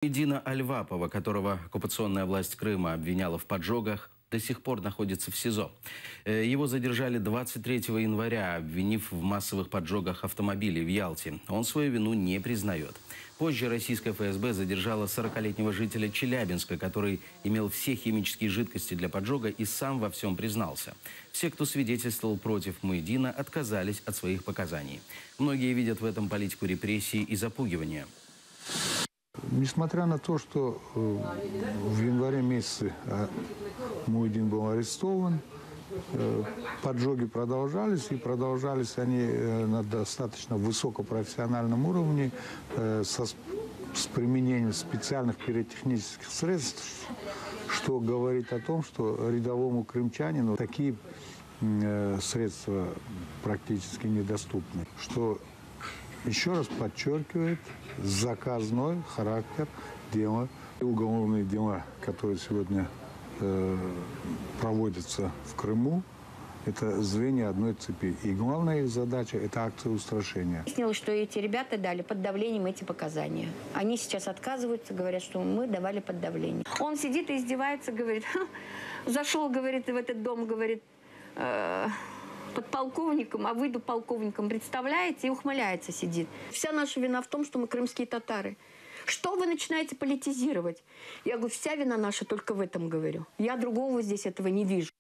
Муйдина Альвапова, которого оккупационная власть Крыма обвиняла в поджогах, до сих пор находится в СИЗО. Его задержали 23 января, обвинив в массовых поджогах автомобилей в Ялте. Он свою вину не признает. Позже российская ФСБ задержала 40-летнего жителя Челябинска, который имел все химические жидкости для поджога и сам во всем признался. Все, кто свидетельствовал против Муйдина, отказались от своих показаний. Многие видят в этом политику репрессий и запугивания. Несмотря на то, что в январе месяце Муйдин был арестован, поджоги продолжались, и продолжались они на достаточно высокопрофессиональном уровне с применением специальных пиротехнических средств, что говорит о том, что рядовому крымчанину такие средства практически недоступны, что еще раз подчеркивает заказной характер дела. Уголовные дела, которые сегодня проводятся в Крыму, это звенья одной цепи. И главная их задача – это акция устрашения. Выяснилось, что эти ребята дали под давлением эти показания. Они сейчас отказываются, говорят, что мы давали под давлением. Он сидит и издевается, говорит, зашел, говорит, в этот дом, говорит, подполковником, а выйду полковником, представляете, и ухмыляется, сидит. Вся наша вина в том, что мы крымские татары. Что вы начинаете политизировать? Я говорю, вся вина наша только в этом, говорю. Я другого здесь этого не вижу.